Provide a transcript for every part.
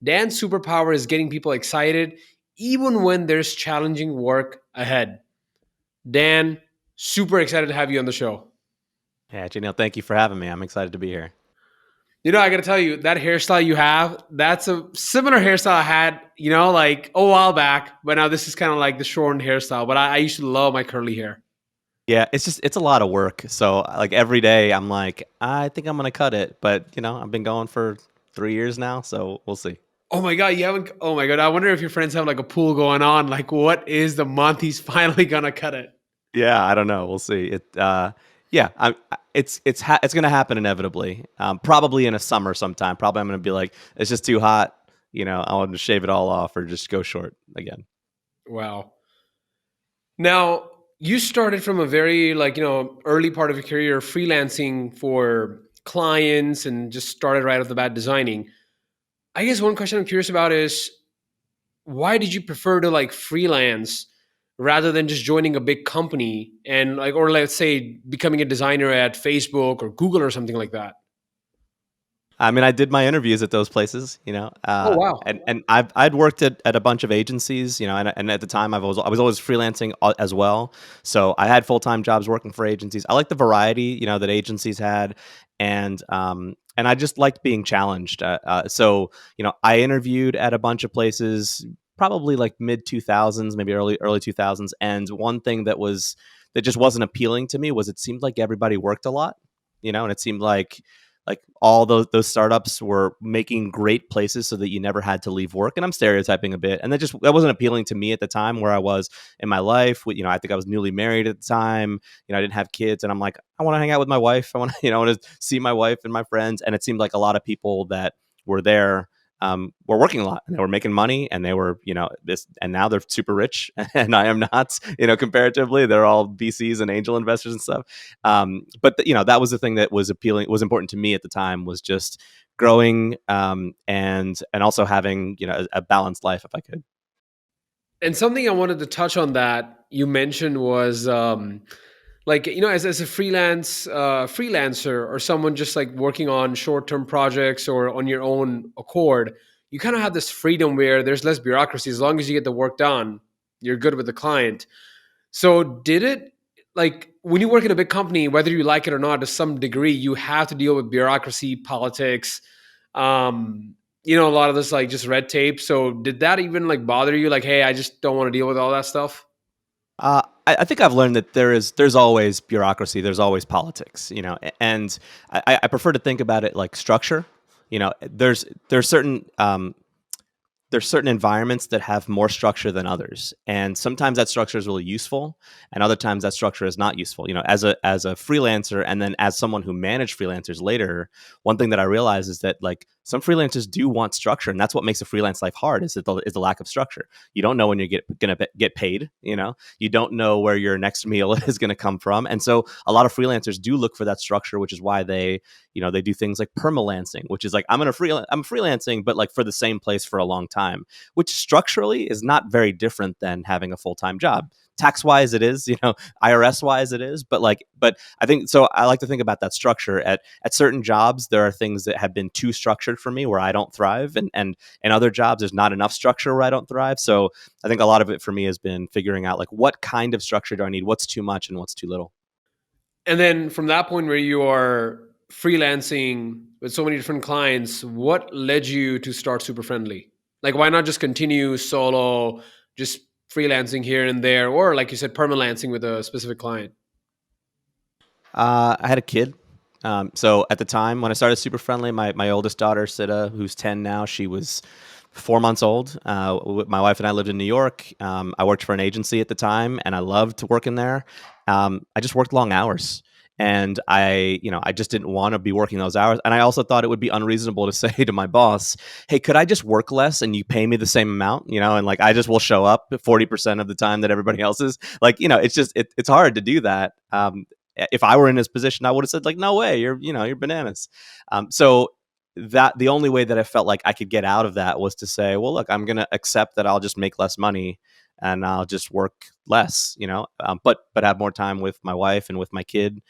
Dan's superpower is getting people excited even when there's challenging work ahead. Dan, super excited to have you on the show. Yeah, Janelle, thank you for having me. I'm excited to be here. I got to tell you, that hairstyle you have, that's a similar hairstyle I had, like a while back. But now this is kind of like the shortened hairstyle. But I used to love my curly hair. Yeah, it's a lot of work. So like every day I'm like, I think I'm gonna cut it, but I've been going for 3 years now, so we'll see. Oh my God, you haven't. Oh my God, I wonder if your friends have like a pool going on. Like, what is the month he's finally gonna cut it? Yeah, I don't know. We'll see. Yeah, it's gonna happen inevitably. Probably in a summer sometime. Probably I'm gonna be like, it's just too hot. I want to shave it all off or just go short again. Wow. Now, you started from a very early part of your career freelancing for clients and just started right off the bat designing. I guess one question I'm curious about is why did you prefer to like freelance rather than just joining a big company and like, or let's say becoming a designer at Facebook or Google or something like that? I mean, I did my interviews at those places, Oh wow. and I'd worked at a bunch of agencies, and at the time I was always freelancing as well. So I had full-time jobs working for agencies. I liked the variety, that agencies had, and I just liked being challenged. I interviewed at a bunch of places, probably like mid 2000s, maybe early 2000s, and one thing that just wasn't appealing to me was it seemed like everybody worked a lot, and it seemed like all those startups were making great places so that you never had to leave work. And I'm stereotyping a bit, and that wasn't appealing to me at the time where I was in my life. I think I was newly married at the time. I didn't have kids, and I'm like, I want to hang out with my wife. I want to I want to see my wife and my friends. And it seemed like a lot of people that were there were working a lot, and they were making money, and they were this, and now they're super rich, and I am not. Comparatively, they're all VCs and angel investors and stuff. But that was the thing that was appealing, was important to me at the time, was just growing, and also having a balanced life if I could. And something I wanted to touch on that you mentioned was as a freelancer or someone just like working on short-term projects or on your own accord, you kind of have this freedom where there's less bureaucracy. As long as you get the work done, you're good with the client. So did it, like when you work in a big company, whether you like it or not, to some degree, you have to deal with bureaucracy, politics, a lot of this like just red tape. So did that even like bother you? Like, hey, I just don't want to deal with all that stuff. I think I've learned that there's always bureaucracy, there's always politics, and I prefer to think about it like structure. There's certain environments that have more structure than others, and sometimes that structure is really useful, and other times that structure is not useful. As a freelancer, and then as someone who managed freelancers later, one thing that I realized is that like some freelancers do want structure, and that's what makes a freelance life hard, is the lack of structure. You don't know when you're gonna get paid. You don't know where your next meal is going to come from, and so a lot of freelancers do look for that structure, which is why they do things like permalancing, which is like I'm freelancing, but like for the same place for a long time, which structurally is not very different than having a full-time job. Tax wise, it is, IRS wise, it is, but I think so. I like to think about that structure at certain jobs. There are things that have been too structured for me where I don't thrive, and other jobs there's not enough structure where I don't thrive. So I think a lot of it for me has been figuring out like what kind of structure do I need, what's too much and what's too little. And then from that point where you are freelancing with so many different clients, what led you to start Super Friendly? Like, why not just continue solo, just freelancing here and there, or like you said, permalancing with a specific client? I had a kid. So at the time when I started Super Friendly, my oldest daughter, Sidda, who's 10 now, she was 4 months old. My wife and I lived in New York. I worked for an agency at the time, and I loved working there. I just worked long hours. And I just didn't want to be working those hours. And I also thought it would be unreasonable to say to my boss, "Hey, could I just work less and you pay me the same amount?" And like I just will show up 40% of the time that everybody else is. Like, it's just it's hard to do that. If I were in his position, I would have said like, "No way, you're bananas." So that the only way that I felt like I could get out of that was to say, well, look, I'm going to accept that I'll just make less money and I'll just work less, but have more time with my wife and with my kid.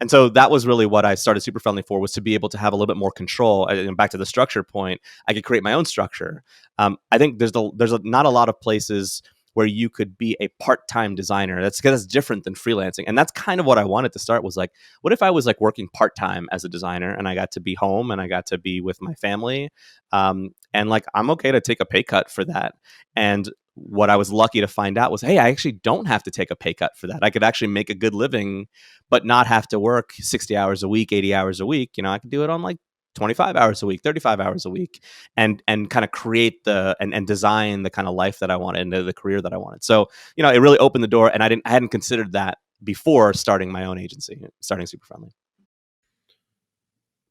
And so that was really what I started Super Friendly for, was to be able to have a little bit more control. And back to the structure point, I could create my own structure. I think not a lot of places where you could be a part-time designer. That's because it's different than freelancing. And that's kind of what I wanted to start, was like, what if I was like working part-time as a designer and I got to be home and I got to be with my family? And like, I'm okay to take a pay cut for that. And what I was lucky to find out was, hey, I actually don't have to take a pay cut for that. I could actually make a good living, but not have to work 60 hours a week, 80 hours a week. I could do it on like 25 hours a week, 35 hours a week, and kind of create and design the kind of life that I wanted and the career that I wanted. So, it really opened the door, and I hadn't considered that before starting my own agency, starting Super Friendly.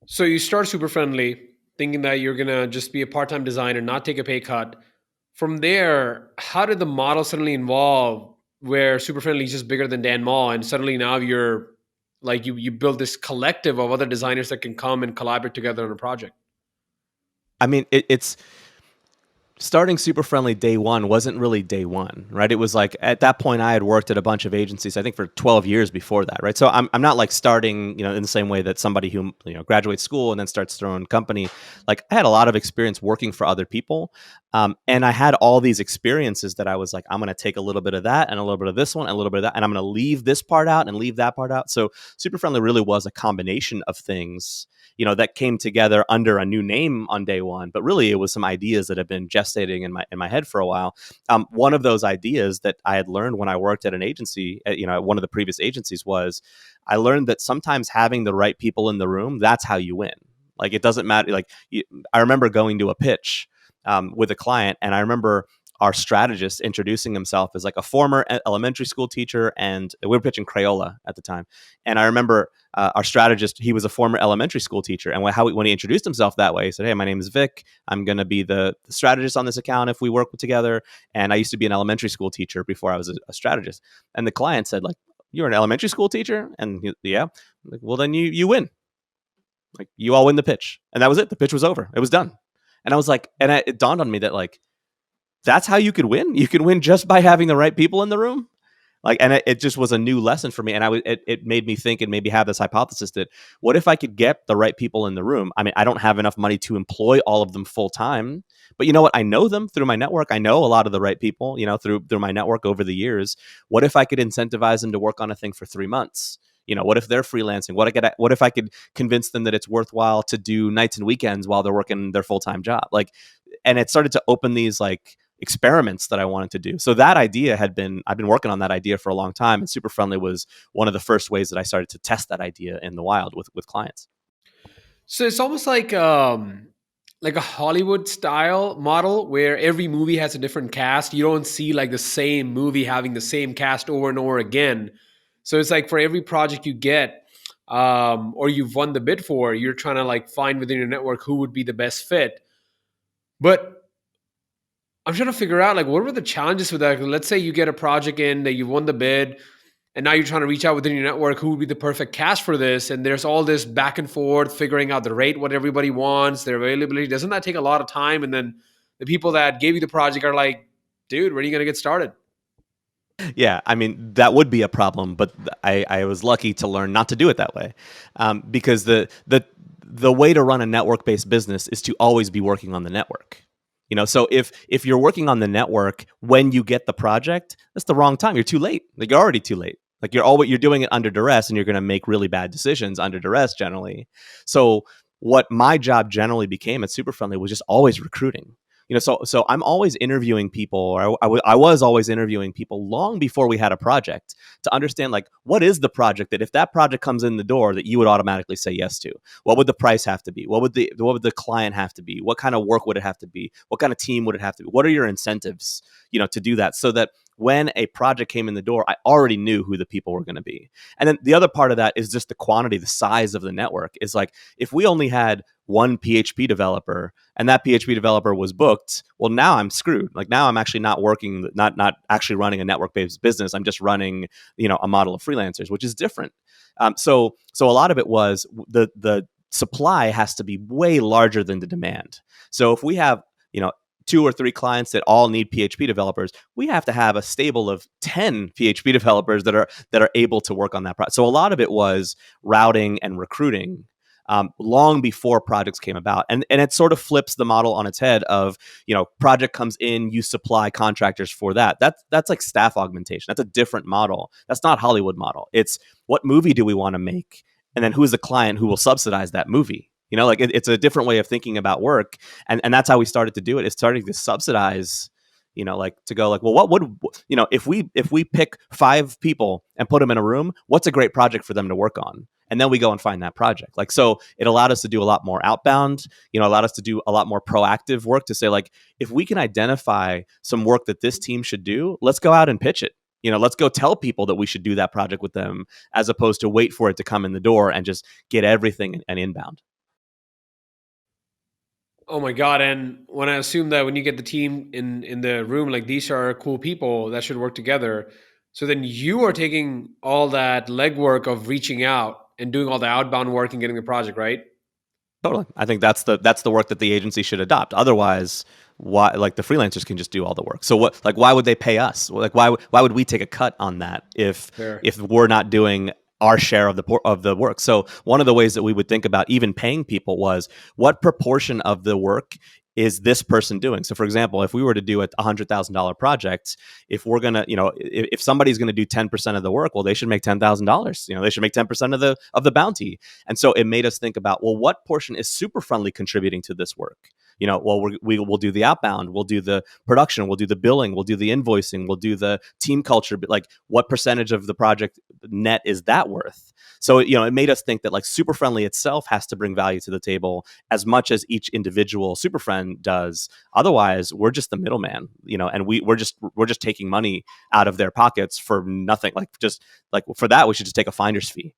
So you start Super Friendly thinking that you're gonna just be a part-time designer, not take a pay cut. From there, how did the model suddenly evolve where Super Friendly is just bigger than Dan Mall, and suddenly now you're like you build this collective of other designers that can come and collaborate together on a project? I mean, it's starting Super Friendly day one wasn't really day one, right? It was like, at that point I had worked at a bunch of agencies, I think for 12 years before that, right? So I'm not like starting, in the same way that somebody who, graduates school and then starts their own company. Like, I had a lot of experience working for other people. And I had all these experiences that I was like, I'm going to take a little bit of that and a little bit of this one and a little bit of that, and I'm going to leave this part out and leave that part out. So Super Friendly really was a combination of things, that came together under a new name on day one. But really, it was some ideas that had been gestating in my head for a while. One of those ideas that I had learned when I worked at an agency, at one of the previous agencies, was I learned that sometimes having the right people in the room, that's how you win. Like, it doesn't matter. Like, I remember going to a pitch with a client, and I remember our strategist introducing himself as like a former elementary school teacher, and we were pitching Crayola at the time. And I remember our strategist, he was a former elementary school teacher, and when he introduced himself that way, he said, "Hey, my name is Vic. I'm going to be the strategist on this account if we work together. And I used to be an elementary school teacher before I was a strategist." And the client said, like, "You're an elementary school teacher?" And yeah. I'm like, well, then you win. Like, you all win the pitch. And that was it. The pitch was over. It was done. And I was like, and it dawned on me that, like, that's how you could win. You can win just by having the right people in the room. Like, and it just was a new lesson for me. And it made me think and maybe have this hypothesis that, what if I could get the right people in the room? I mean, I don't have enough money to employ all of them full time, but you know what? I know them through my network. I know a lot of the right people, through my network over the years. What if I could incentivize them to work on a thing for 3 months? What if they're freelancing? What if I could convince them that it's worthwhile to do nights and weekends while they're working their full-time job? Like, and it started to open these like experiments that I wanted to do. So that idea I've been working on that idea for a long time, and Super Friendly was one of the first ways that I started to test that idea in the wild with clients. So it's almost like a Hollywood style model where every movie has a different cast. You don't see like the same movie having the same cast over and over again. So it's like for every project you get, or you've won the bid for, you're trying to like find within your network who would be the best fit. But I'm trying to figure out like what were the challenges with that? Let's say you get a project in that you won the bid, and now you're trying to reach out within your network who would be the perfect cast for this, and there's all this back and forth figuring out the rate, what everybody wants, their availability. Doesn't that take a lot of time? And then the people that gave you the project are like, dude, when are you going to get started? Yeah, I mean, that would be a problem, but I was lucky to learn not to do it that way, because the way to run a network based business is to always be working on the network. So if you're working on the network when you get the project, that's the wrong time. You're too late. Like, you're already too late. Like, you're doing it under duress, and you're going to make really bad decisions under duress generally. So what my job generally became at Super Friendly was just always recruiting. So I'm always interviewing people, or I was always interviewing people long before we had a project, to understand, like, what is the project that if that project comes in the door that you would automatically say yes to? What would the price have to be? What would the client have to be? What kind of work would it have to be? What kind of team would it have to be? What are your incentives, to do that, so that when a project came in the door, I already knew who the people were going to be. And then the other part of that is just the quantity, the size of the network. Is like, if we only had one PHP developer and that PHP developer was booked, well, now I'm screwed. Like, now I'm actually not working, not actually running a network-based business. I'm just running, a model of freelancers, which is different. So a lot of it was the supply has to be way larger than the demand. So if we have, two or three clients that all need PHP developers, we have to have a stable of 10 PHP developers that are able to work on that project. So a lot of it was routing and recruiting, long before projects came about. And it sort of flips the model on its head of, project comes in, you supply contractors for that. That's like staff augmentation. That's a different model. That's not Hollywood model. It's what movie do we want to make? And then who is the client who will subsidize that movie? It's a different way of thinking about work. And that's how we started to do it. It's starting to subsidize, to go like, well, what would, if we pick 5 people and put them in a room, what's a great project for them to work on? And then we go and find that project. Like, so it allowed us to do a lot more outbound, allowed us to do a lot more proactive work to say, like, if we can identify some work that this team should do, let's go out and pitch it. Let's go tell people that we should do that project with them, as opposed to wait for it to come in the door and just get everything and inbound. Oh my god! And when I assume that when you get the team in the room, like these are cool people that should work together, so then you are taking all that legwork of reaching out and doing all the outbound work and getting the project right. Totally. I think that's the work that the agency should adopt. Otherwise, why, like, the freelancers can just do all the work. So what, like, why would they pay us? Like, why would we take a cut on that if Fair. we're not doing our share of the work? So one of the ways that we would think about even paying people was, what proportion of the work is this person doing? So, for example, if we were to do a $100,000 project, if we're gonna, if somebody's gonna do 10% of the work, well, they should make $10,000. They should make 10% of the bounty. And so it made us think about, well, what portion is SuperFriendly contributing to this work? Well, we will do the outbound, we'll do the production, we'll do the billing, we'll do the invoicing, we'll do the team culture. But, like, what percentage of the project net is that worth? So, it made us think that, like, SuperFriendly itself has to bring value to the table as much as each individual super friend does. Otherwise, we're just the middleman, and we're just taking money out of their pockets for nothing. Like for that, we should just take a finder's fee.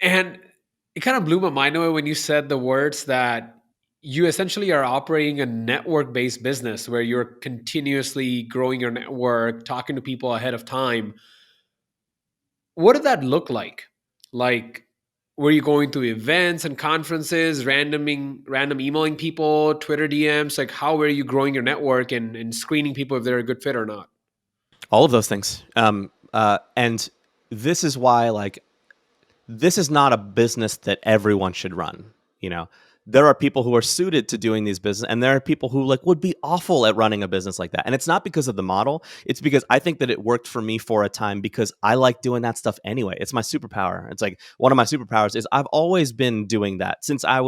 And it kind of blew my mind away when you said the words that you essentially are operating a network based business where you're continuously growing your network, talking to people ahead of time. What did that look like? Like, were you going to events and conferences, random emailing people, Twitter DMs? Like, how were you growing your network and screening people if they're a good fit or not? All of those things. And this is why, like, this is not a business that everyone should run. There are people who are suited to doing these business, and there are people who, like, would be awful at running a business like that. And it's not because of the model. It's because I think that it worked for me for a time, because I like doing that stuff anyway. It's my superpower. It's like, one of my superpowers is I've always been doing that since I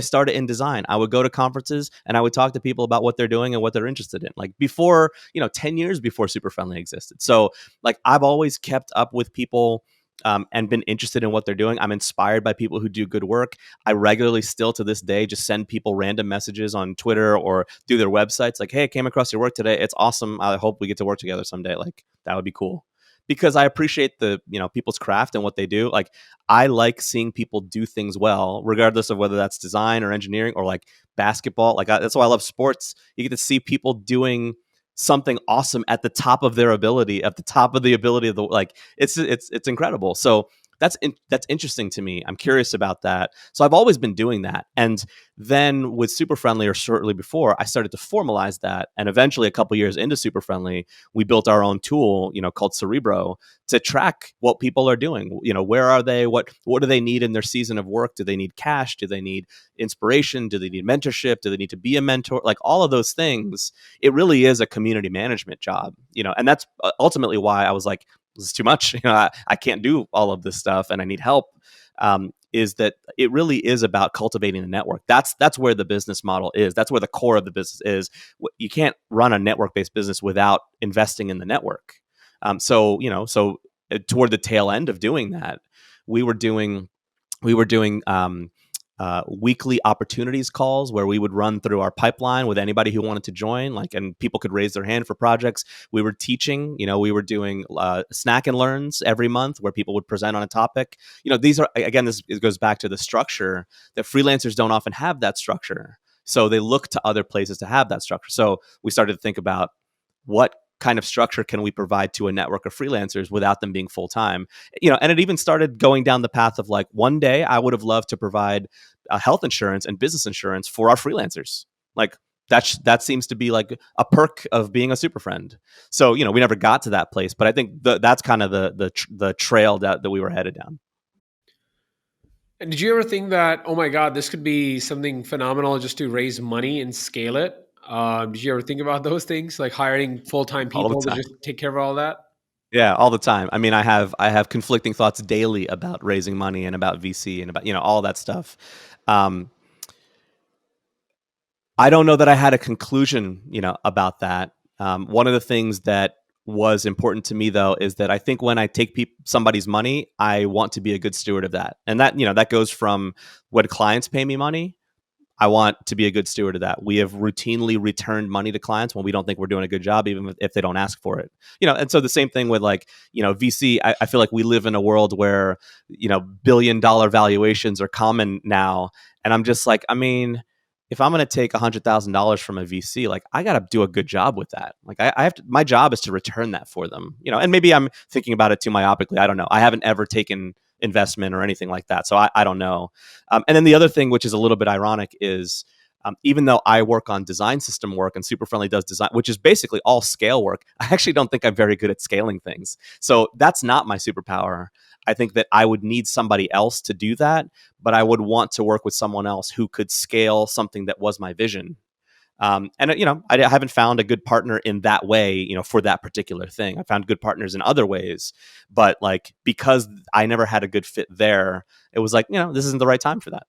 started in design. I would go to conferences and I would talk to people about what they're doing and what they're interested in, like, before, 10 years before SuperFriendly existed. So, like, I've always kept up with people, and been interested in what they're doing. I'm inspired by people who do good work. I regularly, still to this day, just send people random messages on Twitter or through their websites, like, hey, I came across your work today. It's awesome. I hope we get to work together someday. Like, that would be cool. Because I appreciate the, people's craft and what they do. Like, I like seeing people do things well, regardless of whether that's design or engineering or, like, basketball. Like, that's why I love sports. You get to see people doing something awesome at the top of their ability, at the top of the ability of the, like, it's incredible. So that's interesting to me. I'm curious about that. So I've always been doing that. And then with SuperFriendly, or shortly before, I started to formalize that. And eventually, a couple years into SuperFriendly, we built our own tool, called Cerebro, to track what people are doing. Where are they? What do they need in their season of work? Do they need cash? Do they need inspiration? Do they need mentorship? Do they need to be a mentor? Like, all of those things. It really is a community management job, and that's ultimately why I was like, this is too much. I can't do all of this stuff and I need help. Is that it really is about cultivating the network. That's where the business model is. That's where the core of the business is. You can't run a network-based business without investing in the network. So toward the tail end of doing that, we were doing weekly opportunities calls where we would run through our pipeline with anybody who wanted to join, like, and people could raise their hand for projects. We were teaching, we were doing snack and learns every month where people would present on a topic. These are, again, it goes back to the structure that freelancers don't often have that structure. So they look to other places to have that structure. So we started to think about, what kind of structure can we provide to a network of freelancers without them being full-time? And it even started going down the path of, like, one day I would have loved to provide health insurance and business insurance for our freelancers. Like, that seems to be like a perk of being a super friend. So we never got to that place, but I think that's kind of the trail that we were headed down. And did you ever think that, oh my God, this could be something phenomenal just to raise money and scale it? Did you ever think about those things, like hiring full time All the people to time. just take care of all that? Yeah, all the time. I mean, I have conflicting thoughts daily about raising money and about VC and about all that stuff. Um, I don't know that I had a conclusion, about that. One of the things that was important to me, though, is that I think when I take somebody's money, I want to be a good steward of that, and that goes from when clients pay me money. I want to be a good steward of that. We have routinely returned money to clients when we don't think we're doing a good job, even if they don't ask for it. And so the same thing with VC. I feel like we live in a world where billion-dollar valuations are common now, and I'm just like, I mean, if I'm going to take $100,000 from a VC, like I got to do a good job with that. Like I have to. My job is to return that for them. And maybe I'm thinking about it too myopically. I don't know. I haven't ever taken investment or anything like that, so I don't know. And then the other thing, which is a little bit ironic, is even though I work on design system work and SuperFriendly does design, which is basically all scale work, I actually don't think I'm very good at scaling things. So that's not my superpower. I think that I would need somebody else to do that, but I would want to work with someone else who could scale something that was my vision. And I haven't found a good partner in that way, for that particular thing. I found good partners in other ways, but like because I never had a good fit there, it was like, this isn't the right time for that.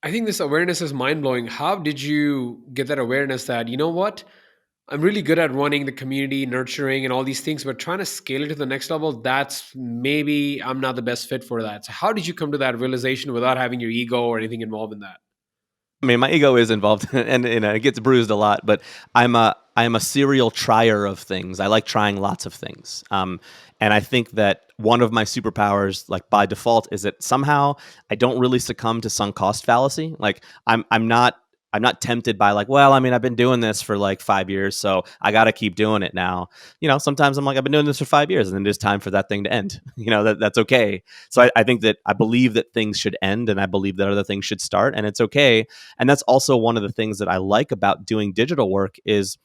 I think this awareness is mind blowing. How did you get that awareness that, you know what? I'm really good at running the community, nurturing, and all these things, but trying to scale it to the next level, that's maybe I'm not the best fit for that. So, how did you come to that realization without having your ego or anything involved in that? I mean, my ego is involved, and it gets bruised a lot. But I'm a serial trier of things. I like trying lots of things, and I think that one of my superpowers, like by default, is that somehow I don't really succumb to sunk cost fallacy. Like I'm not tempted by like, well, I mean, I've been doing this for like 5 years, so I got to keep doing it now. Sometimes I'm like, I've been doing this for 5 years, and then it's time for that thing to end. That's okay. So I think that I believe that things should end, and I believe that other things should start, and it's okay. And that's also one of the things that I like about doing digital work is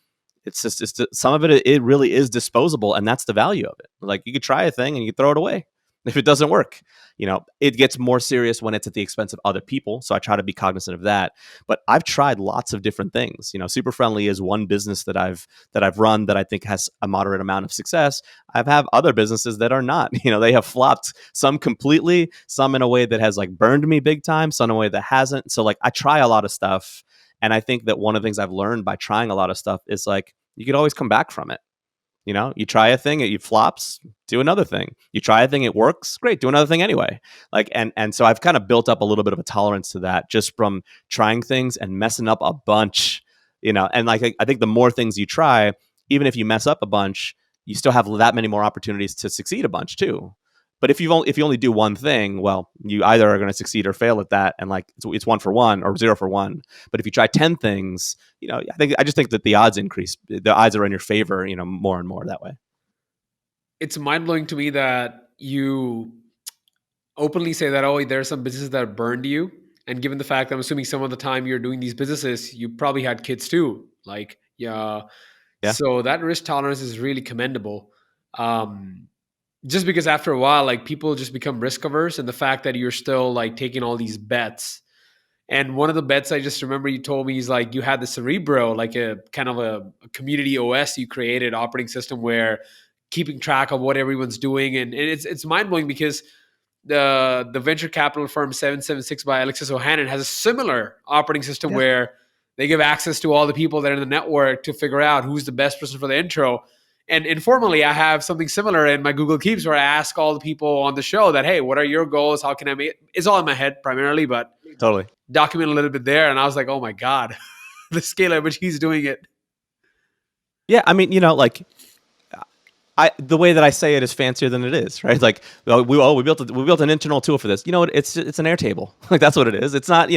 it's some of it really is disposable, and that's the value of it. Like you could try a thing and you throw it away if it doesn't work. It gets more serious when it's at the expense of other people, so I try to be cognizant of that. But I've tried lots of different things. Super Friendly is one business that I've run that I think has a moderate amount of success. I've have other businesses that are not. They have flopped, some completely, some in a way that has like burned me big time, some in a way that hasn't. So like I try a lot of stuff, and I think that one of the things I've learned by trying a lot of stuff is like you could always come back from it. You try a thing, it flops, do another thing. You try a thing, it works, great, do another thing anyway. Like, and so I've kind of built up a little bit of a tolerance to that just from trying things and messing up a bunch. And like I think the more things you try, even if you mess up a bunch, you still have that many more opportunities to succeed a bunch too. But if you only do one thing, well, you either are going to succeed or fail at that, and like it's 1 for 1 or 0 for 1. But if you try 10 things, I just think that the odds increase. The odds are in your favor, more and more that way. It's mind blowing to me that you openly say that, oh, there are some businesses that burned you. And given the fact that I'm assuming some of the time you're doing these businesses, you probably had kids too. Like, yeah. Yeah. So that risk tolerance is really commendable. Um, just because after a while, like people just become risk averse, and the fact that you're still like taking all these bets. And one of the bets I just remember you told me is like you had the Cerebro, like a kind of a community OS you created, operating system where keeping track of what everyone's doing, and it's mind blowing because the venture capital firm 776 by Alexis Ohanian has a similar operating system Yeah. where they give access to all the people that are in the network to figure out who's the best person for the intro. And informally, I have something similar in my Google Keeps where I ask all the people on the show that, hey, what are your goals? How can I make it? It's all in my head primarily, but Totally. document a little bit there. And I was like, oh my God, the scale at which he's doing it. Yeah. I mean, like the way that I say it is fancier than it is, right? Like, we built an internal tool for this. You know what? It's an Airtable. Like that's what it is. It's not.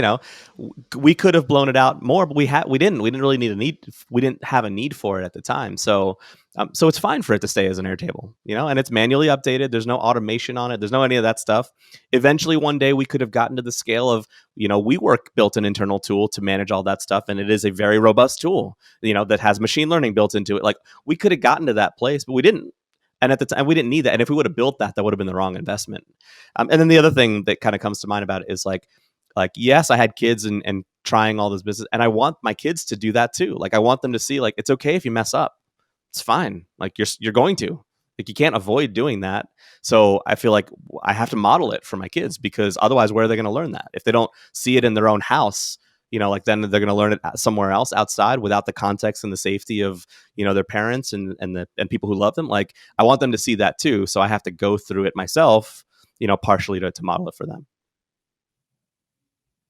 We could have blown it out more, but we didn't. We didn't really we didn't have a need for it at the time. So So it's fine for it to stay as an Airtable, and it's manually updated. There's no automation on it. There's no any of that stuff. Eventually, one day we could have gotten to the scale of, WeWork built an internal tool to manage all that stuff, and it is a very robust tool, that has machine learning built into it. Like, we could have gotten to that place, but we didn't. And at the time, we didn't need that. And if we would have built that, that would have been the wrong investment. And then the other thing that kind of comes to mind about it is yes, I had kids and trying all this business, and I want my kids to do that too. Like, I want them to see, like, it's okay if you mess up. It's fine. Like, you're going to, like, you can't avoid doing that. So I feel like I have to model it for my kids, because otherwise, where are they going to learn that if they don't see it in their own house? Like, then they're going to learn it somewhere else outside without the context and the safety of, their parents and people who love them. Like, I want them to see that too. So I have to go through it myself, partially to model it for them.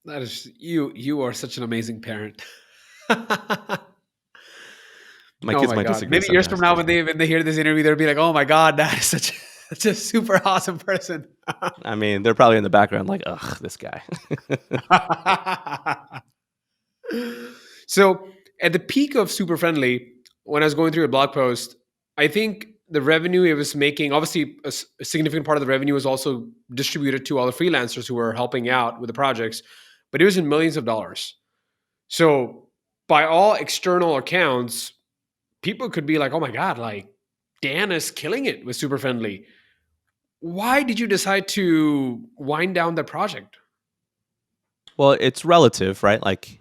That is you. You are such an amazing parent. Oh My kids my might god! disagree Maybe years from sometimes now, too. when they hear this interview, they'll be like, "Oh my god, that is such a super awesome person." I mean, they're probably in the background like, ugh, this guy. So at the peak of Super Friendly, when I was going through a blog post, I think the revenue it was making, obviously a significant part of the revenue was also distributed to all the freelancers who were helping out with the projects, but it was in millions of dollars. So by all external accounts, people could be like, oh my God, like Dan is killing it with Super Friendly. Why did you decide to wind down that project? Well, it's relative, right? Like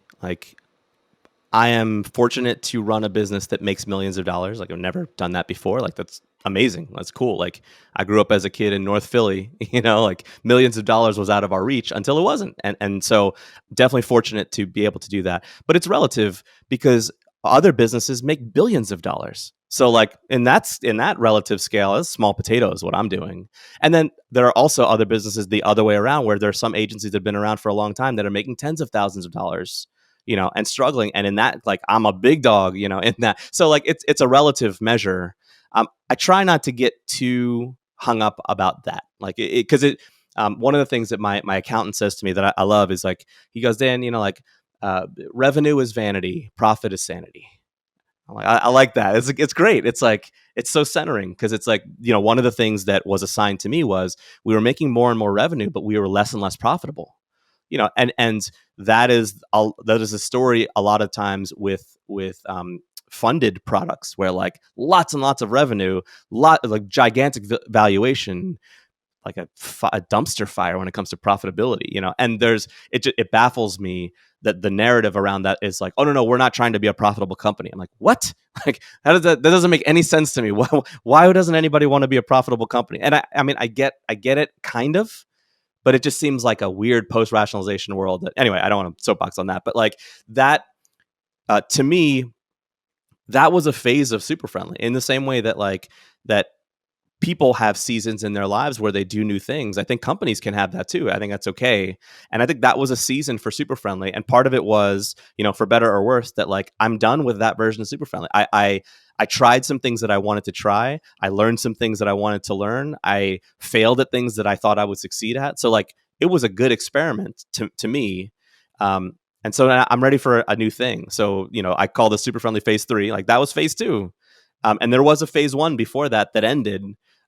I am fortunate to run a business that makes millions of dollars. Like, I've never done that before. Like, that's amazing. That's cool. Like, I grew up as a kid in North Philly, like millions of dollars was out of our reach until it wasn't. And so definitely fortunate to be able to do that. But it's relative, because other businesses make billions of dollars. So, like, in that relative scale, it's small potatoes what I'm doing. And then there are also other businesses the other way around, where there are some agencies that have been around for a long time that are making tens of thousands of dollars, and struggling. And in that, like, I'm a big dog, in that. So, like, it's a relative measure. I try not to get too hung up about that, like, because one of the things that my accountant says to me that I love is, like, he goes, Dan, like, revenue is vanity, profit is sanity. I like that. It's great. It's like, it's so centering, because it's like, one of the things that was assigned to me was we were making more and more revenue, but we were less and less profitable. And that is a story a lot of times with funded products, where, like, lots and lots of revenue, like gigantic valuation, like a dumpster fire when it comes to profitability, and it baffles me that the narrative around that is like, oh, no, we're not trying to be a profitable company. I'm like, what? Like, that doesn't make any sense to me. Why doesn't anybody want to be a profitable company? And I mean, I get it kind of, but it just seems like a weird post rationalization world. Anyway, I don't want to soapbox on that, but like that, to me, that was a phase of Super Friendly, in the same way that, like, that people have seasons in their lives where they do new things. I think companies can have that too. I think that's okay. And I think that was a season for Super Friendly. And part of it was, for better or worse, that, like, I'm done with that version of Super Friendly. I tried some things that I wanted to try. I learned some things that I wanted to learn. I failed at things that I thought I would succeed at. So, like, it was a good experiment to me. And so I'm ready for a new thing. So, I call this Super Friendly Phase 3. Like, that was Phase 2. And there was a Phase 1 before that ended.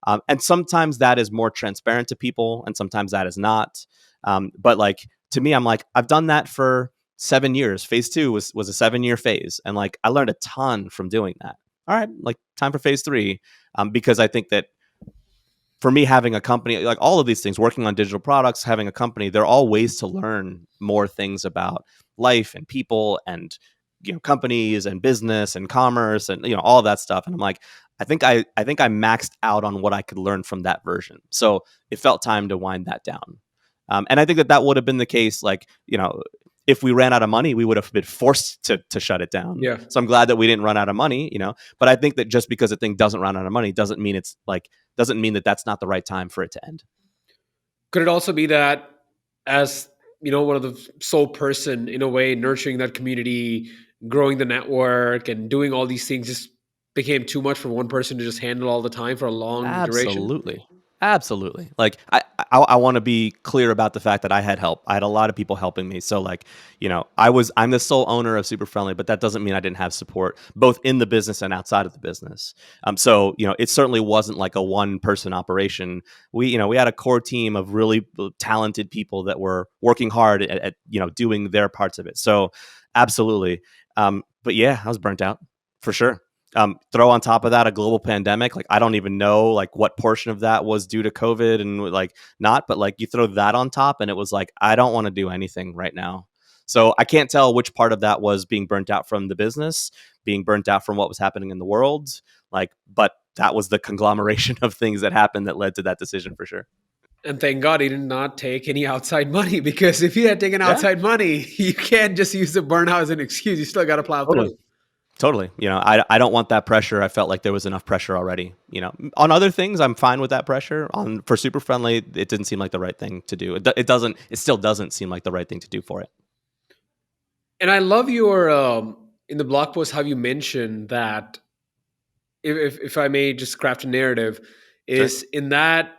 And sometimes that is more transparent to people, and sometimes that is not. But, like, to me, I'm like, I've done that for 7 years. Phase 2 was a 7-year phase, and, like, I learned a ton from doing that. All right, like, time for Phase 3, because I think that for me, having a company, like, all of these things, working on digital products, having a company, they're all ways to learn more things about life and people and, companies and business and commerce and, all of that stuff. And I'm like, I think I maxed out on what I could learn from that version. So it felt time to wind that down. And I think that would have been the case, like, if we ran out of money, we would have been forced to shut it down. Yeah. So I'm glad that we didn't run out of money, but I think that just because a thing doesn't run out of money doesn't mean that that's not the right time for it to end. Could it also be that, as one of the sole person in a way nurturing that community, growing the network, and doing all these things just became too much for one person to just handle all the time for a long duration? Absolutely. Absolutely. Like I want to be clear about the fact that I had help. I had a lot of people helping me. So like, I'm the sole owner of Super Friendly, but that doesn't mean I didn't have support both in the business and outside of the business. So it certainly wasn't like a one person operation. We had a core team of really talented people that were working hard at doing their parts of it. So absolutely. But yeah, I was burnt out for sure. Throw on top of that a global pandemic. Like I don't even know like what portion of that was due to COVID and like not, but like you throw that on top and it was like I don't want to do anything right now. So I can't tell which part of that was being burnt out from the business, being burnt out from what was happening in the world. Like, but that was the conglomeration of things that happened that led to that decision for sure. And thank God he did not take any outside money, because if he had taken Yeah, outside money, you can't just use the burnout as an excuse. You still got to plow totally. through. Totally. I don't want that pressure. I felt like there was enough pressure already. On other things, I'm fine with that pressure. For Super Friendly, it didn't seem like the right thing to do. It still doesn't seem like the right thing to do for it. And I love your in the blog post how you mentioned that, if I may just craft a narrative, Sure. is in that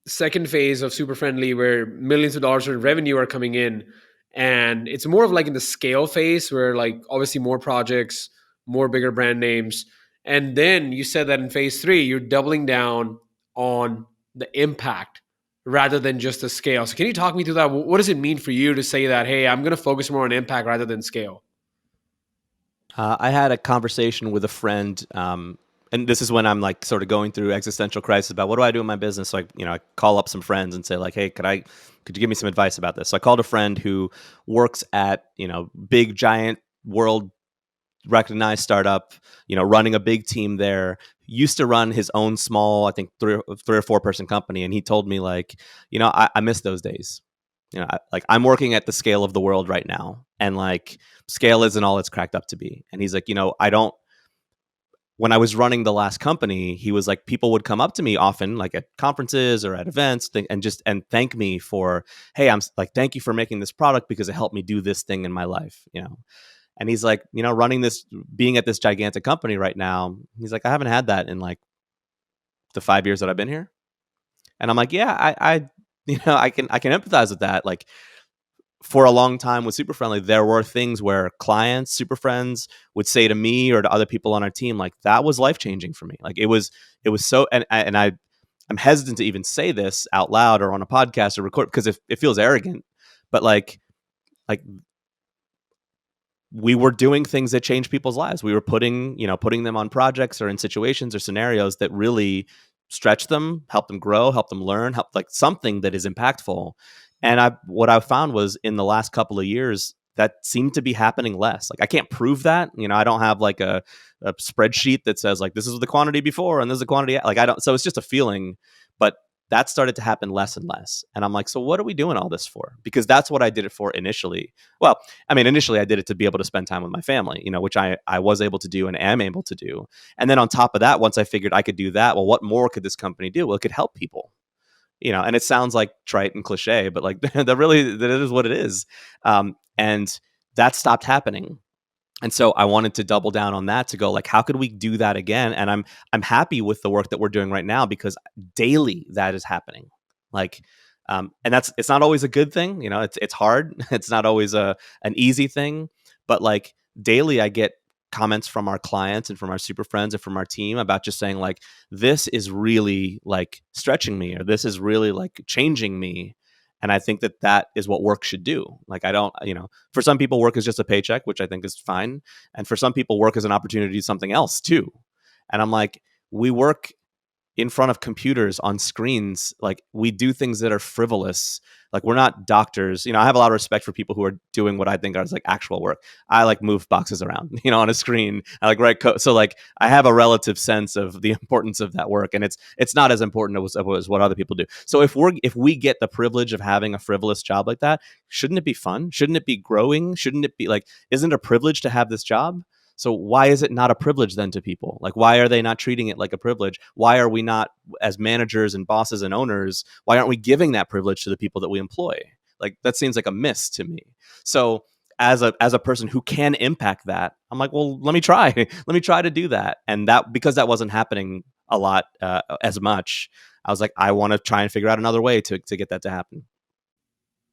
second phase of Super Friendly where millions of dollars in revenue are coming in, and it's more of like in the scale phase where like obviously more projects, more bigger brand names, and then you said that in phase three you're doubling down on the impact rather than just the scale. So can you talk me through that? What does it mean for you to say that, hey, I'm going to focus more on impact rather than scale? I had a conversation with a friend, and this is when I'm like sort of going through existential crisis about what do I do in my business. So I call up some friends and say like, hey, could you give me some advice about this? So I called a friend who works at big giant world recognized startup, running a big team there. Used to run his own small, I think three or four person company, and he told me like, I miss those days. I'm working at the scale of the world right now, and like scale isn't all it's cracked up to be. And he's like, I don't. When I was running the last company, he was like, people would come up to me often, like at conferences or at events, and thank me for, hey, like, thank you for making this product because it helped me do this thing in my life. And he's like, running this, being at this gigantic company right now, he's like, I haven't had that in like the 5 years that I've been here. And I'm like, yeah, I can empathize with that. Like for a long time with Super Friendly, there were things where clients, super friends would say to me or to other people on our team, like that was life changing for me. Like it was so, and I'm hesitant to even say this out loud or on a podcast or record because it feels arrogant, but like we were doing things that changed people's lives. We were putting them on projects or in situations or scenarios that really stretch them, help them grow, help them learn, help like something that is impactful. And what I found was in the last couple of years that seemed to be happening less. Like I can't prove that. I don't have like a spreadsheet that says like this is the quantity before and this is the quantity. Like I don't. So it's just a feeling, but that started to happen less and less. And I'm like, so what are we doing all this for? Because that's what I did it for initially. Well, I mean, initially I did it to be able to spend time with my family, which I was able to do and am able to do. And then on top of that, once I figured I could do that, well, what more could this company do? Well, it could help people, and it sounds like trite and cliche, but like that is what it is. And that stopped happening. And so I wanted to double down on that to go like, how could we do that again? And I'm happy with the work that we're doing right now because daily that is happening. Like, and it's not always a good thing. It's hard. It's not always an easy thing, but like daily I get comments from our clients and from our super friends and from our team about just saying like, this is really like stretching me, or this is really like changing me. And I think that is what work should do. Like, I don't, for some people, work is just a paycheck, which I think is fine. And for some people, work is an opportunity to do something else too. And I'm like, we work in front of computers on screens. Like we do things that are frivolous. Like we're not doctors. I have a lot of respect for people who are doing what I think are like actual work. I like move boxes around, on a screen. I like write code. So like I have a relative sense of the importance of that work, and it's not as important as what other people do. So if we get the privilege of having a frivolous job like that, shouldn't it be fun? Shouldn't it be growing? Shouldn't it be like, isn't it a privilege to have this job? So why is it not a privilege then to people? Like, why are they not treating it like a privilege? Why are we not, as managers and bosses and owners, why aren't we giving that privilege to the people that we employ? Like, that seems like a miss to me. So as a person who can impact that, I'm like, well, let me try. Let me try to do that. And that, because that wasn't happening a lot as much, I was like, I want to try and figure out another way to get that to happen.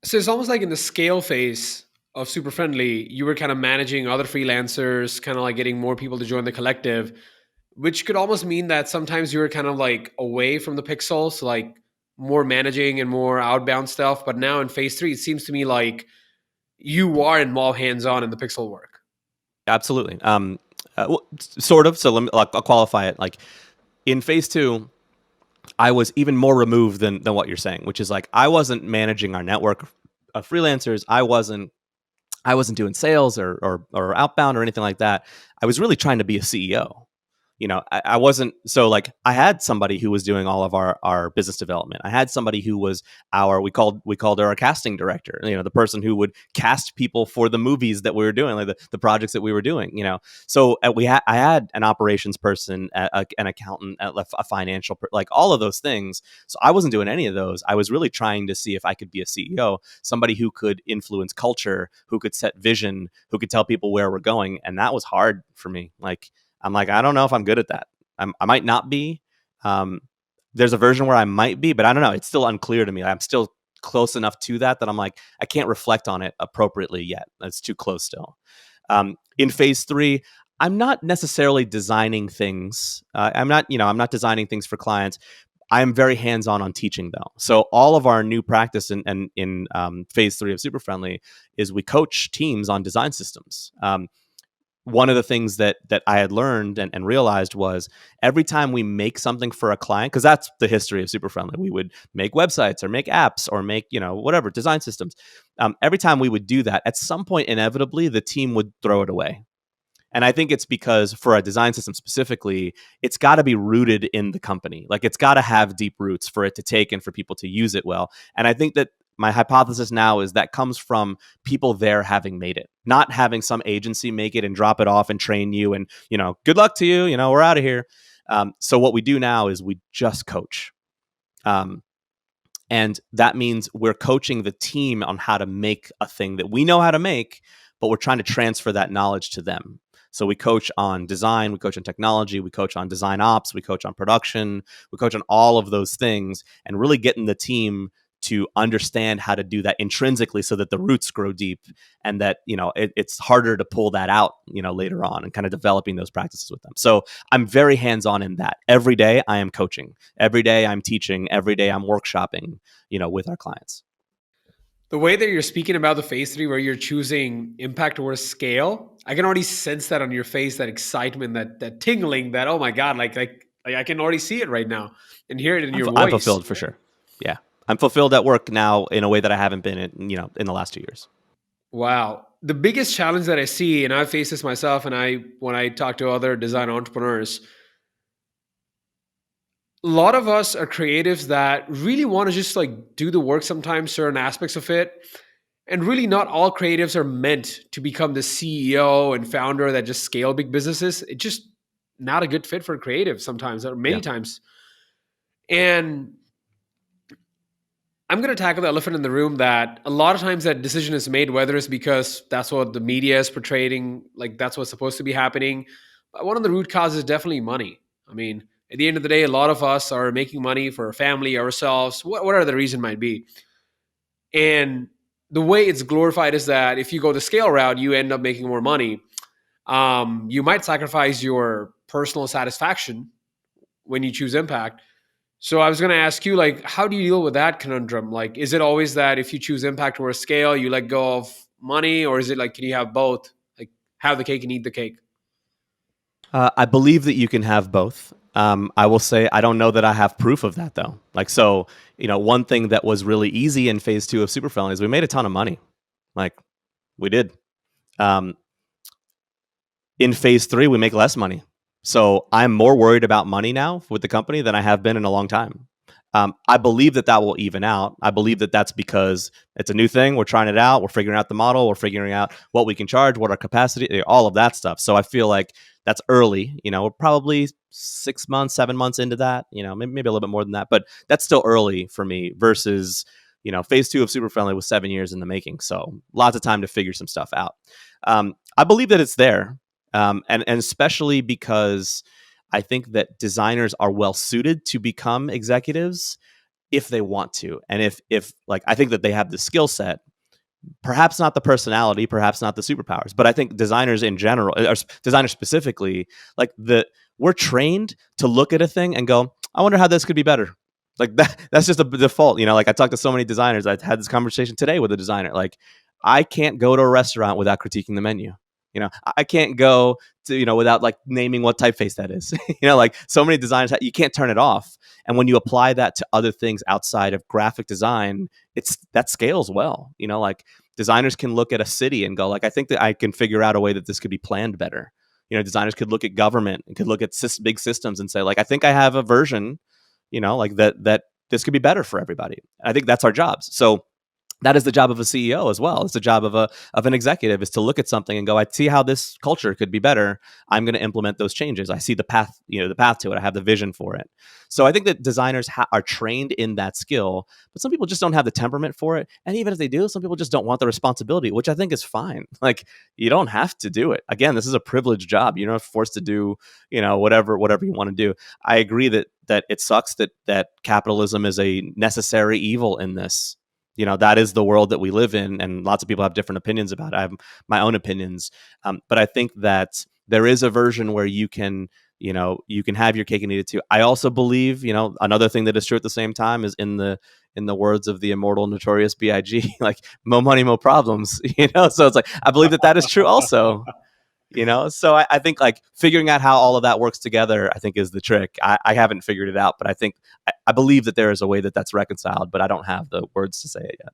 So it's almost like in the scale phase of Super Friendly, you were kind of managing other freelancers, kind of like getting more people to join the collective, which could almost mean that sometimes you were kind of like away from the pixels, so like more managing and more outbound stuff. But now in phase three, it seems to me like you are involved hands on in the pixel work. Absolutely. Well, sort of. So let me, like, I'll qualify it. Like in phase two, I was even more removed than what you're saying, which is like I wasn't managing our network of freelancers. I wasn't doing sales or outbound or anything like that. I was really trying to be a CEO. I wasn't, so like I had somebody who was doing all of our business development. I had somebody who was we called her a casting director, the person who would cast people for the movies that we were doing, like the projects that we were doing. So I had an operations person, an accountant, a financial like all of those things. So I wasn't doing any of those. I was really trying to see if I could be a CEO, somebody who could influence culture, who could set vision, who could tell people where we're going. And that was hard for me. Like, I'm like, I don't know if I'm good at that. I might not be. Um, there's a version where I might be, but I don't know. It's still unclear to me. I'm still close enough to that I'm like, I can't reflect on it appropriately yet. It's too close still. In phase three, I'm not necessarily designing things. I'm not designing things for clients. I'm very hands-on teaching though. So all of our new practice in phase three of Super Friendly is we coach teams on design systems. One of the things that I had learned and realized was every time we make something for a client, because that's the history of Super Friendly, we would make websites or make apps or make, whatever, design systems. Every time we would do that, at some point, inevitably, the team would throw it away. And I think it's because for a design system specifically, it's got to be rooted in the company. Like it's got to have deep roots for it to take and for people to use it well. And I think that my hypothesis now is that comes from people there having made it, not having some agency make it and drop it off and train you and, good luck to you, we're out of here. So what we do now is we just coach. And that means we're coaching the team on how to make a thing that we know how to make, but we're trying to transfer that knowledge to them. So we coach on design, we coach on technology, we coach on design ops, we coach on production, we coach on all of those things and really getting the team to understand how to do that intrinsically so that the roots grow deep and that, it's harder to pull that out, later on and kind of developing those practices with them. So I'm very hands-on in that. Every day I am coaching. Every day I'm teaching. Every day I'm workshopping, with our clients. The way that you're speaking about the phase three, where you're choosing impact over scale, I can already sense that on your face, that excitement, that tingling, that oh my god, like I can already see it right now and hear it in your I'm voice. fulfilled for sure. Yeah. I'm fulfilled at work now in a way that I haven't been in the last 2 years. Wow. The biggest challenge that I see, and I face this myself, and when I talk to other design entrepreneurs, a lot of us are creatives that really want to just like do the work sometimes, certain aspects of it. And really, not all creatives are meant to become the CEO and founder that just scale big businesses. It's just not a good fit for creatives sometimes, or many Yeah. times. And I'm going to tackle the elephant in the room that a lot of times that decision is made, whether it's because that's what the media is portraying, like that's what's supposed to be happening. But one of the root causes is definitely money. I mean, at the end of the day, a lot of us are making money for our family, ourselves, whatever the reason might be. And the way it's glorified is that if you go the scale route, you end up making more money. You might sacrifice your personal satisfaction when you choose impact. So I was going to ask you, like, how do you deal with that conundrum? Like, is it always that if you choose impact over scale, you let go of money, or is it like, can you have both? Like, have the cake and eat the cake? I believe that you can have both. I will say I don't know that I have proof of that though. Like so, one thing that was really easy in phase two of Super Friendly is we made a ton of money. Like we did. Um, in phase three, we make less money. So I'm more worried about money now with the company than I have been in a long time. I believe that will even out. I believe that that's because it's a new thing. We're trying it out. We're figuring out the model. We're figuring out what we can charge, what our capacity, all of that stuff. So I feel like that's early. We're probably 6 months, 7 months into that. Maybe a little bit more than that, but that's still early for me versus phase two of Super Friendly was 7 years in the making. So lots of time to figure some stuff out. I believe that it's there, and especially because I think that designers are well suited to become executives if they want to, and if like I think that they have the skill set, perhaps not the personality, perhaps not the superpowers, but I think designers in general, or designers specifically, like we're trained to look at a thing and go, I wonder how this could be better. Like that's just a default, like I talked to so many designers. I had this conversation today with a designer. Like I can't go to a restaurant without critiquing the menu. I can't go to, without like naming what typeface that is. Like so many designers, you can't turn it off. And when you apply that to other things outside of graphic design, that scales well. Like designers can look at a city and go like, I think that I can figure out a way that this could be planned better. Designers could look at government and could look at big systems and say like, I think I have a version, like that this could be better for everybody. I think that's our jobs. So that is the job of a CEO as well. It's the job of an executive, is to look at something and go, I see how this culture could be better. I'm going to implement those changes. I see the path, the path to it. I have the vision for it. So I think that designers are trained in that skill, but some people just don't have the temperament for it. And even if they do, some people just don't want the responsibility, which I think is fine. Like you don't have to do it. Again, this is a privileged job. You're not forced to do, whatever you want to do. I agree that it sucks that capitalism is a necessary evil in this. That is the world that we live in, and lots of people have different opinions about it. I have my own opinions, but I think that there is a version where you can have your cake and eat it too. I also believe, another thing that is true at the same time is in the words of the immortal Notorious B.I.G., like "mo money, mo problems." So it's like I believe that is true also. So I think like figuring out how all of that works together, I think is the trick. I haven't figured it out, but I think I believe that there is a way that that's reconciled, but I don't have the words to say it yet.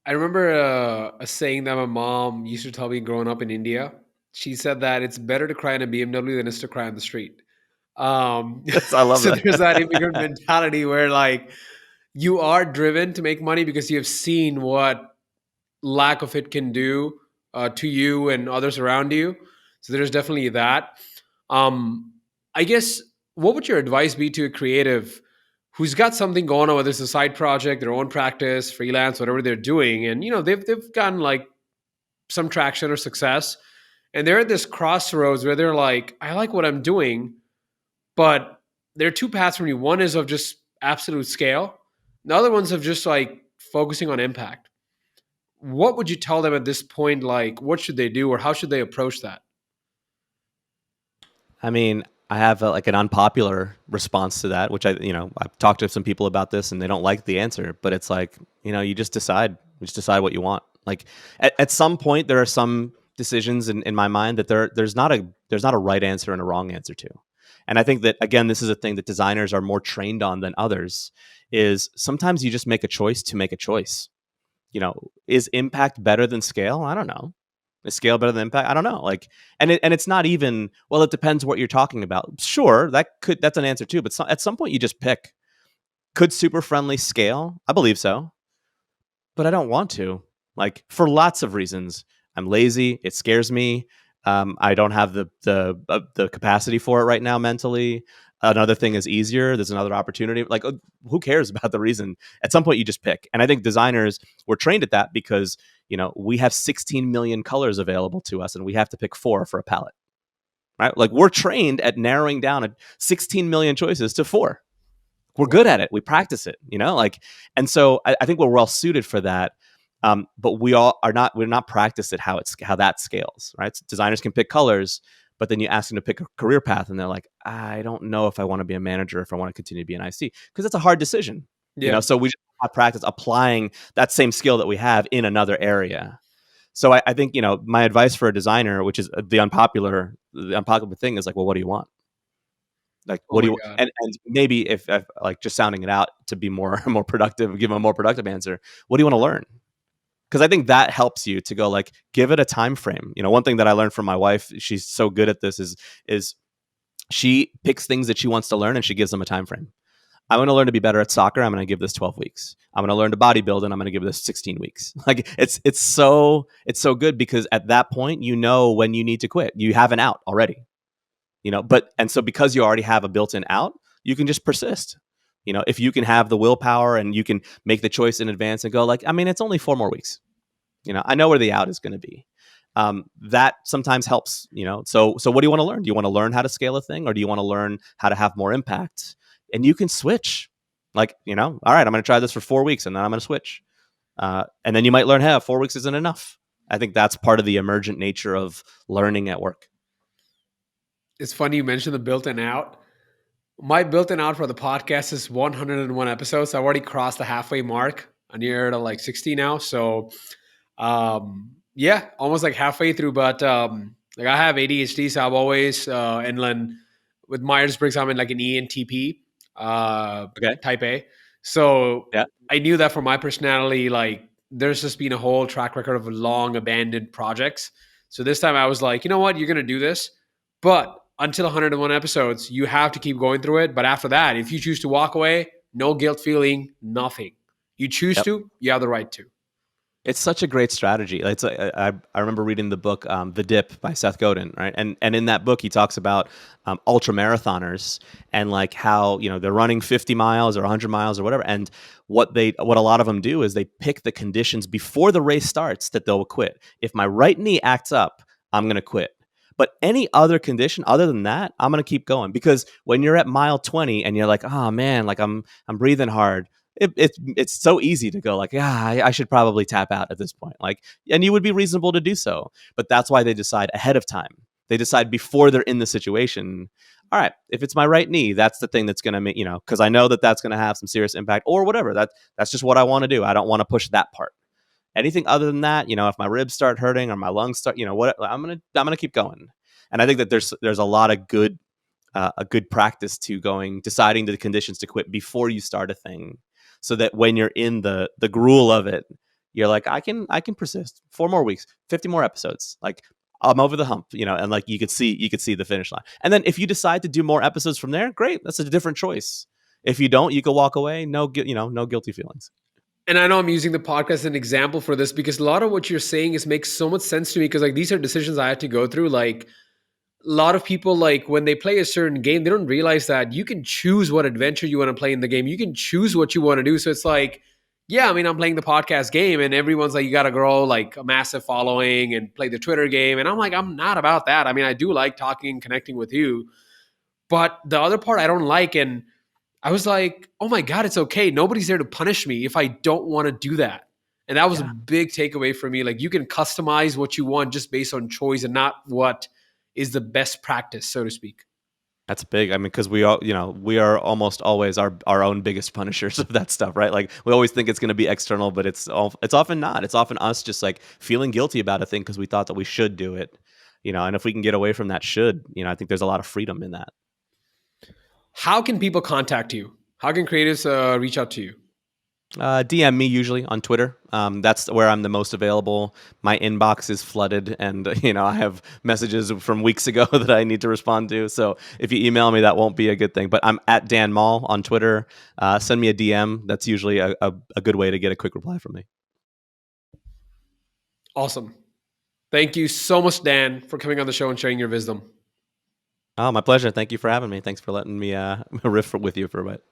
I remember a saying that my mom used to tell me growing up in India. She said that it's better to cry in a BMW than it's to cry on the street. I love So there's that that. immigrant mentality where like you are driven to make money because you have seen what lack of it can do to you and others around you. So there's definitely that. Um, I guess what would your advice be to a creative who's got something going on, whether it's a side project, their own practice, freelance, whatever they're doing, and they've gotten like some traction or success, and they're at this crossroads where they're like, I like what I'm doing, but there are two paths for me. One is of just absolute scale. The other one's of just like focusing on impact. What would you tell them at this point? Like, what should they do, or how should they approach that? I mean, I have like an unpopular response to that, which I've talked to some people about this and they don't like the answer, but it's like, you just decide what you want. Like at some point, there are some decisions in my mind that there's not a right answer and a wrong answer to. And I think that, again, this is a thing that designers are more trained on than others, is sometimes you just make a choice to make a choice. Is impact better than scale? I don't know. Is scale better than impact? I don't know. Like, and it's not even, well, it depends what you're talking about. Sure, that's an answer too. But at some point, you just pick. Could super friendly scale? I believe so, but I don't want to. Like for lots of reasons, I'm lazy. It scares me. I don't have the capacity for it right now mentally. Another thing is easier. There's another opportunity. Like, who cares about the reason? At some point, you just pick. And I think designers were trained at that because we have 16 million colors available to us, and we have to pick 4 for a palette. Right? Like we're trained at narrowing down 16 million choices to 4. We're good at it. We practice it. Like, and so I think we're well suited for that. But we all are not. We're not practiced at how that scales. Right? So designers can pick colors, but then you ask them to pick a career path, and they're like, I don't know if I want to be a manager, if I want to continue to be an IC, because it's a hard decision. Yeah. So we just have practice applying that same skill that we have in another area. So I think my advice for a designer, which is the unpopular thing, is like, well, what do you want? Like, Oh what do my you? god. And maybe if like just sounding it out to be more more productive, give them a more productive answer. What do you want to learn? Because I think that helps you to go like, give it a time frame. One thing that I learned from my wife, she's so good at this, is she picks things that she wants to learn and she gives them a time frame. I want to learn to be better at soccer. I'm going to give this 12 weeks. I'm going to learn to bodybuild and I'm going to give this 16 weeks. Like it's so good because at that point, when you need to quit. You have an out already. And so because you already have a built-in out, you can just persist. If you can have the willpower and you can make the choice in advance and go like, I mean, it's only 4 more weeks. I know where the out is going to be. That sometimes helps, So what do you want to learn? Do you want to learn how to scale a thing, or do you want to learn how to have more impact? And you can switch. Like, all right, I'm going to try this for 4 weeks, and then I'm going to switch. And then you might learn, hey, 4 weeks isn't enough. I think that's part of the emergent nature of learning at work. It's funny you mentioned the built-in out. My built-in out for the podcast is 101 episodes. I've already crossed the halfway mark. I'm near to like 60 now. So yeah, almost like halfway through. But like I have ADHD, so I've always and then with Myers-Briggs, I'm in like an ENTP Okay. type A. So Yeah. I knew that for my personality, like there's just been a whole track record of long abandoned projects. So this time I was like, you know what, you're gonna do this, but until 101 episodes, you have to keep going through it. But after that, if you choose to walk away, no guilt feeling, nothing. You choose Yep. to, you have the right to. It's such a great strategy. I remember reading the book "The Dip" by Seth Godin, right? And in that book, he talks about ultra marathoners and like how they're running 50 miles or 100 miles or whatever, and what a lot of them do is they pick the conditions before the race starts that they'll quit. If my right knee acts up, I'm going to quit. But any other condition other than that, I'm going to keep going, because when you're at mile 20 and you're like, oh man, like I'm breathing hard, it's so easy to go like, yeah, I should probably tap out at this point. Like, and you would be reasonable to do so, but that's why they decide ahead of time. They decide before they're in the situation. All right, if it's my right knee, that's the thing that's going to make, because I know that that's going to have some serious impact or whatever. That's just what I want to do. I don't want to push that part. Anything other than that, if my ribs start hurting or my lungs start, what I'm gonna keep going. And I think that there's a lot of a good practice to deciding the conditions to quit before you start a thing, so that when you're in the gruel of it, you're like, I can persist 4 more weeks, 50 more episodes, like I'm over the hump, and like you could see the finish line. And then if you decide to do more episodes from there, great, that's a different choice. If you don't, you can walk away, no guilty feelings. And I know I'm using the podcast as an example for this because a lot of what you're saying is makes so much sense to me because like these are decisions I had to go through. Like a lot of people, like when they play a certain game, they don't realize that you can choose what adventure you want to play in the game. You can choose what you want to do. So it's like, yeah, I mean, I'm playing the podcast game and everyone's like, you got to grow like a massive following and play the Twitter game. And I'm like, I'm not about that. I mean, I do like talking and connecting with you. But the other part I don't like, and I was like, oh my God, it's okay. Nobody's there to punish me if I don't want to do that. And that was a Yeah. big takeaway for me. Like you can customize what you want just based on choice and not what is the best practice, so to speak. That's big. I mean, because we are almost always our own biggest punishers of that stuff, right? Like we always think it's going to be external, but it's often not. It's often us just like feeling guilty about a thing because we thought that we should do it, And if we can get away from that should, I think there's a lot of freedom in that. How can people contact you? How can creators reach out to you? DM me usually on Twitter. That's where I'm the most available. My inbox is flooded, and I have messages from weeks ago that I need to respond to. So if you email me, that won't be a good thing. But I'm at Dan Mall on Twitter. Send me a DM. That's usually a good way to get a quick reply from me. Awesome. Thank you so much, Dan, for coming on the show and sharing your wisdom. Oh, my pleasure. Thank you for having me. Thanks for letting me riff with you for a bit.